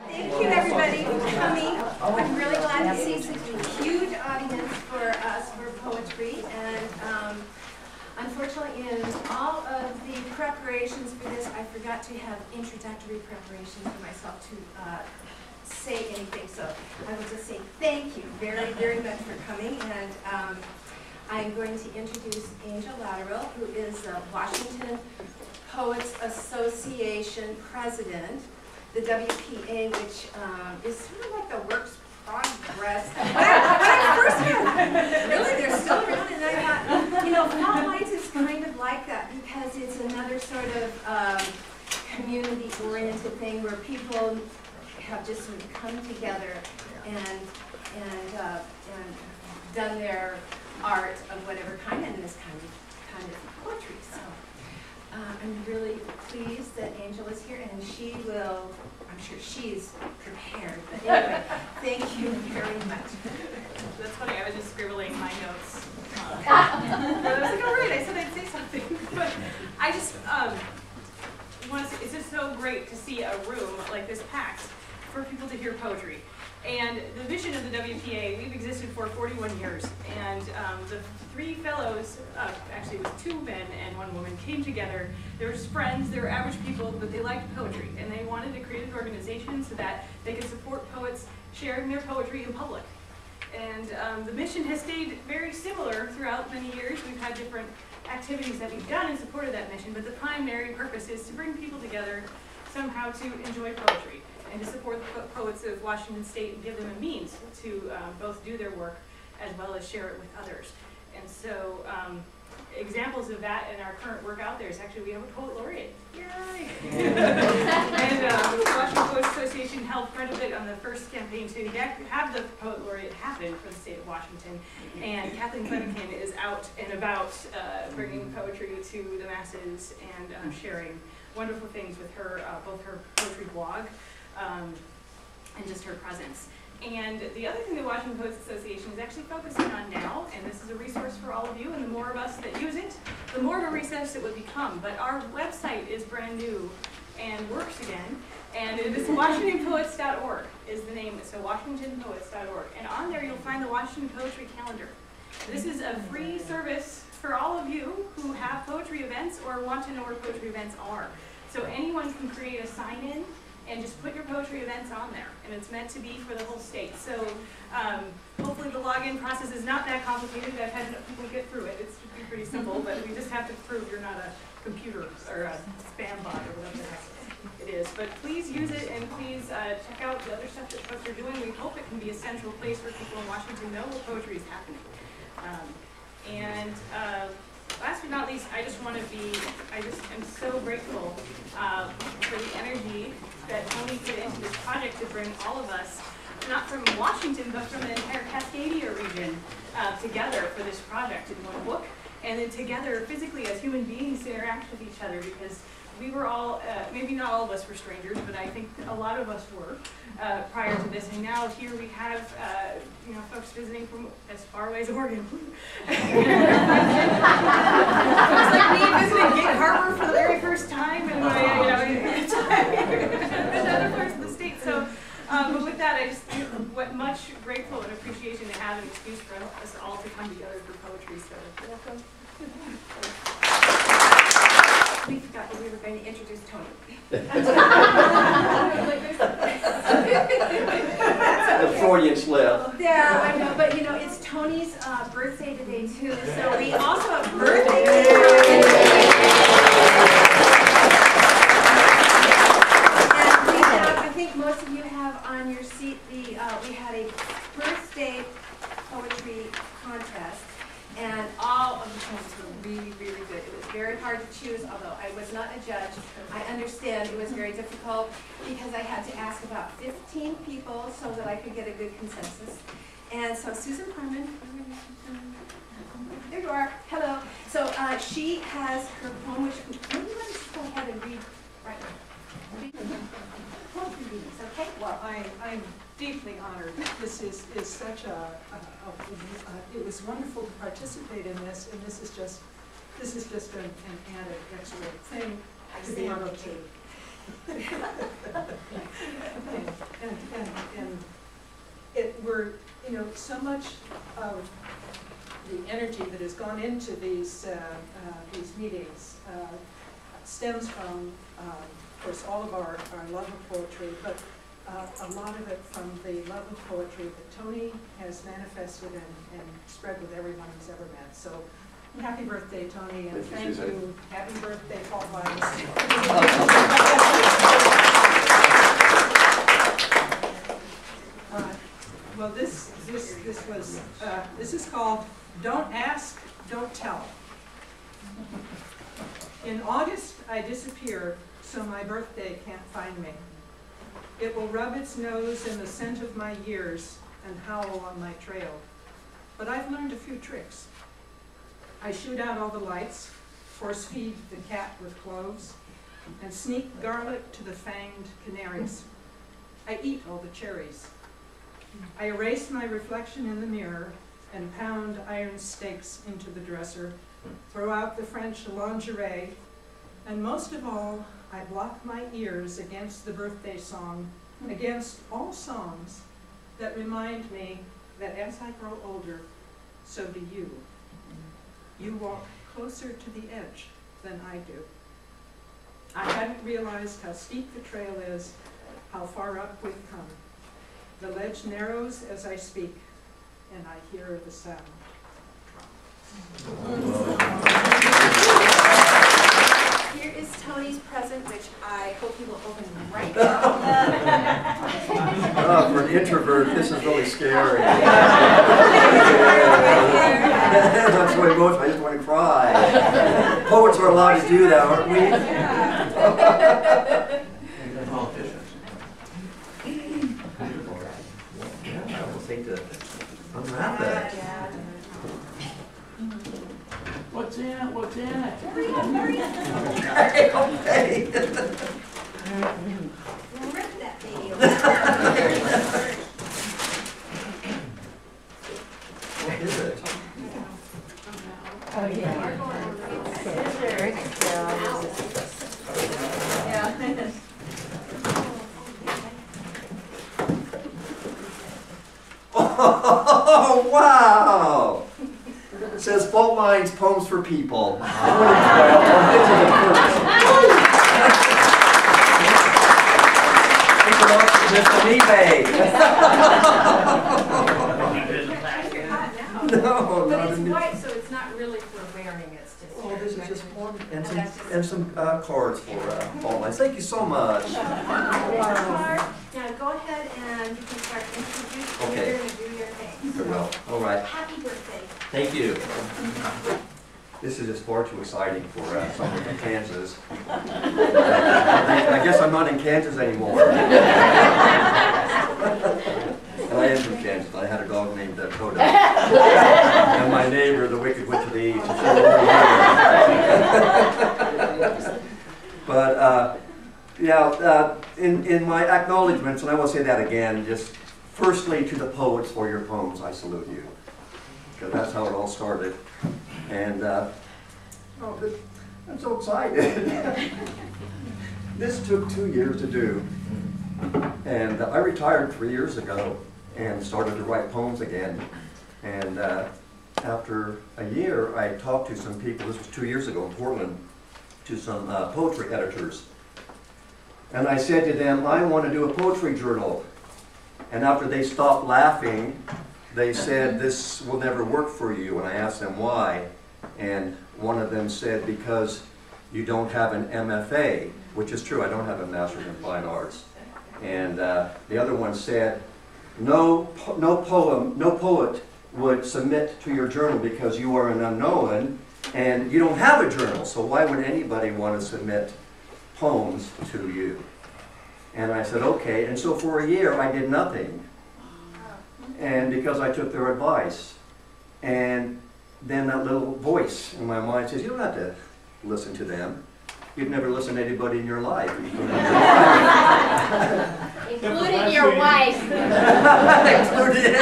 Thank you, everybody, for coming. I'm really glad to see such a huge audience for us for poetry. And unfortunately, in all of the preparations for this, I forgot to have introductory preparations for myself to say anything. So I will just say thank you very, very much for coming. And I'm going to introduce Angel Lateral, who is the Washington Poets Association president. The WPA, which is sort of like the works progress. When I first heard, really, they're still around, and I thought, you know, Fall Lights is kind of like that because it's another sort of community-oriented thing where people have just sort of come together and done their art of whatever kind, and this kind of poetry. So. I'm really pleased that Angel is here, and she will, I'm sure she's prepared, but anyway, thank you very much. That's funny, I was just scribbling my notes. I was like, all right, I said I'd say something. But I just want to say, it's just so great to see a room like this packed for people to hear poetry. And the mission of the WPA, we've existed for 41 years, and the three fellows, actually it was 2 men and 1 woman, came together. They were just friends, they were average people, but they liked poetry, and they wanted to create an organization so that they could support poets sharing their poetry in public. And the mission has stayed very similar throughout many years. We've had different activities that we've done in support of that mission, but the primary purpose is to bring people together somehow to enjoy poetry, and to support the poets of Washington State and give them a means to both do their work as well as share it with others. And so examples of that in our current work out there is actually we have a poet laureate. Yay! And the Washington Poets Association helped quite a bit on the first campaign to have the poet laureate happen for the state of Washington. And Kathleen Flanagan is out and about bringing poetry to the masses and sharing wonderful things with her, both her poetry blog and just her presence. And the other thing the Washington Poets Association is actually focusing on now, and this is a resource for all of you, and the more of us that use it, the more of a resource it would become. But our website is brand new and works again, and it is WashingtonPoets.org is the name, so WashingtonPoets.org. And on there you'll find the Washington Poetry Calendar. This is a free service for all of you who have poetry events or want to know where poetry events are. So anyone can create a sign-in and just put your poetry events on there, and it's meant to be for the whole state. So hopefully the login process is not that complicated. I've had enough people get through it. It's pretty simple, but we just have to prove you're not a computer or a spam bot or whatever it is. But please use it, and please check out the other stuff that folks are doing. We hope it can be a central place where people in Washington know where poetry is happening. Last but not least, I just am so grateful for the energy that Tony put into this project to bring all of us, not from Washington, but from the entire Cascadia region, together for this project in one book, and then together physically as human beings to interact with each other, because we were all, maybe not all of us were strangers, but I think a lot of us were prior to this, and now here we have you know, folks visiting from as far away as Oregon. Folks like me visiting Gig Harbor for the very first time, and you know, other parts of the state. So, but with that, I just much grateful and appreciation to have an excuse for us all to come together for poetry. So, welcome. We forgot that we were going to introduce Tony. The Freudian slip. Yeah, I know, but you know, it's Tony's birthday today too, so we also have birthday today. And we have, I think most of you have on your seat we had a birthday poetry contest. And all of the poems were really, really good. It was very hard to choose, although I was not a judge. I understand it was very difficult because I had to ask about 15 people so that I could get a good consensus. And so Susan Harmon, there you are, hello. So she has her poem, which maybe let's just go ahead and read right now. Poetry readings, okay? Well, I'm deeply honored. This is such it was wonderful to participate in this, and this is just an added extra thing to be able to And we're, you know, so much of the energy that has gone into these meetings stems from, of course, all of our love of poetry, but a lot of it from the love of poetry that Tony has manifested and spread with everyone he's ever met. So happy birthday, Tony, and thank you. Happy birthday, Paul Vines. Well, this is called Don't Ask, Don't Tell. In August, I disappear, so my birthday can't find me. It will rub its nose in the scent of my years and howl on my trail. But I've learned a few tricks. I shoot out all the lights, force feed the cat with cloves, and sneak garlic to the fanged canaries. I eat all the cherries. I erase my reflection in the mirror and pound iron stakes into the dresser, throw out the French lingerie, and most of all, I block my ears against the birthday song, against all songs that remind me that as I grow older, so do you. You walk closer to the edge than I do. I hadn't realized how steep the trail is, how far up we've come. The ledge narrows as I speak, and I hear the sound. Here is Tony's present, which I hope he will open right now. Oh, for an introvert, this is really scary. I'm so emotional, I just want to cry. Poets are allowed to do that, aren't we? I will take to unwrap it. What's in it? What's in it? Hurry up, hurry up. Okay. Rip that baby open. What is it? Oh, yeah. Oh, wow! It says Fault Lines, Poems for People. It's on eBay. No, But not it's a new. white, so it's not really for wearing, it's just. Oh, this is just one, and some, That's just- and some cards for Fault Lines. Thank you so much. Here's your card. Now go ahead and you can start introducing. Okay. You're going to do your thing. Very well. All right. Happy birthday. Thank you. This is just far too exciting for someone from Kansas. I guess I'm not in Kansas anymore. And I am from Kansas. I had a dog named Dakota. And my neighbor, the Wicked Witch of the East. But yeah, in my acknowledgments, and I will say that again, just firstly to the poets for your poems, I salute you. Because that's how it all started. And I'm so excited. This took 2 years to do. And I retired 3 years ago and started to write poems again. And after a year, I talked to some people, this was 2 years ago in Portland, to some poetry editors. And I said to them, I want to do a poetry journal. And after they stopped laughing, they said, this will never work for you. And I asked them why. And one of them said, because you don't have an MFA, which is true, I don't have a Master's in Fine Arts. And the other one said, no poet would submit to your journal because you are an unknown and you don't have a journal, so why would anybody want to submit poems to you? And I said, okay, and so for a year I did nothing. And because I took their advice. And then that little voice in my mind says, you don't have to listen to them. You've never listened to anybody in your life. Including your wife. Including,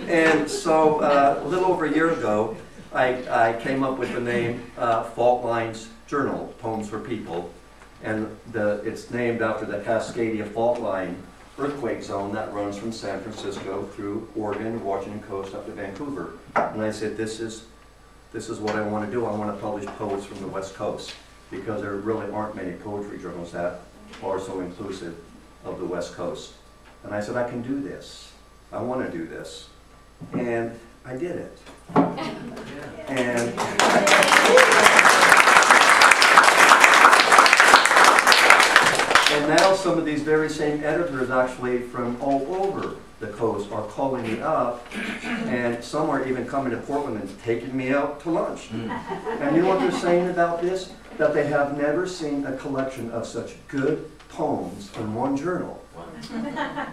and so a little over a year ago, I came up with the name Fault Lines Journal, Poems for People. And it's named after the Cascadia Fault Line earthquake zone that runs from San Francisco through Oregon, Washington coast up to Vancouver. And I said, this is what I want to do. I want to publish poets from the West Coast, because there really aren't many poetry journals that are so inclusive of the West Coast. And I said, I can do this. I want to do this. And I did it. And now some of these very same editors actually from all over the coast are calling me up, and some are even coming to Portland and taking me out to lunch. And you know what they're saying about this? That they have never seen a collection of such good poems in one journal.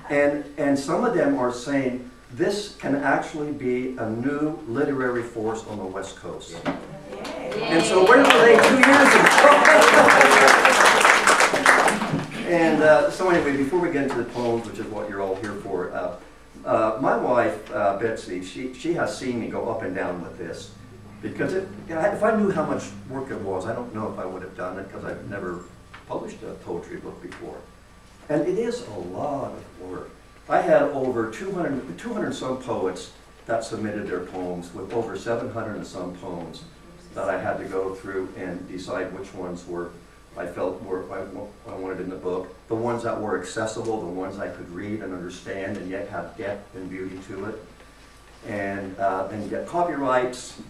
And some of them are saying this can actually be a new literary force on the West Coast. And so where were they 2 years ago? And so anyway, before we get into the poems, which is what you're all here for, my wife, Betsy, she has seen me go up and down with this. Because if I knew how much work it was, I don't know if I would have done it, because I've never published a poetry book before. And it is a lot of work. I had over 200 some poets that submitted their poems, with over 700 and some poems that I had to go through and decide which ones I felt I wanted in the book. The ones that were accessible, the ones I could read and understand and yet have depth and beauty to it. And then get copyrights,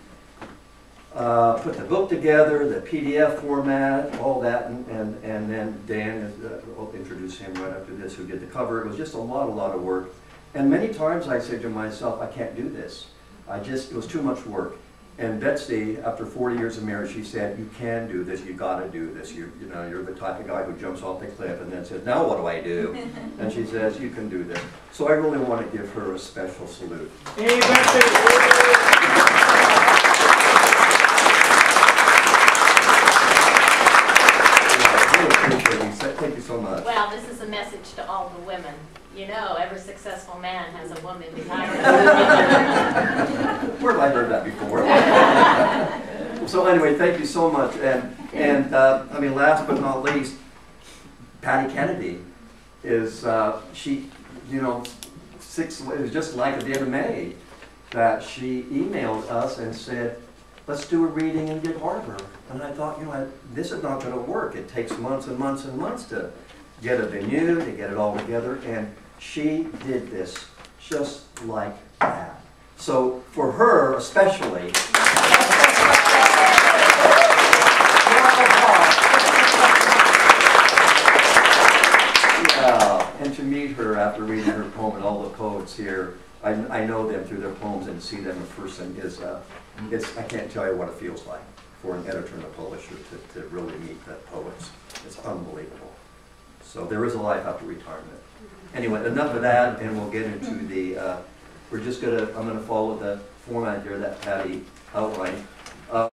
put the book together, the PDF format, all that, and then Dan, I'll introduce him right after this, who did the cover. It was just a lot of work. And many times I said to myself, I can't do this. It was too much work. And Betsy, after 40 years of marriage, she said, you can do this, you gotta do this. You know, you're the type of guy who jumps off the cliff and then says, now what do I do? And she says, you can do this. So I really want to give her a special salute. Hey, Betsy! Thank you so much. Well, this is a message to all the women. You know, every successful man has a woman behind him. Where have I heard that before? So anyway, thank you so much. And I mean, last but not least, Patty Kennedy is, she, you know, it was just like at the end of May that she emailed us and said, let's do a reading in Gig Harbor. And I thought, you know, this is not going to work. It takes months and months and months to get a venue, to get it all together. And she did this just like that. So for her especially, and to meet her after reading her poem, and all the poets here, I know them through their poems, and see them in person is, I can't tell you what it feels like for an editor and a publisher to really meet the poets. It's unbelievable. So there is a life after retirement. Anyway, enough of that, and we'll get into the, I'm gonna follow the format here that Patty outlined.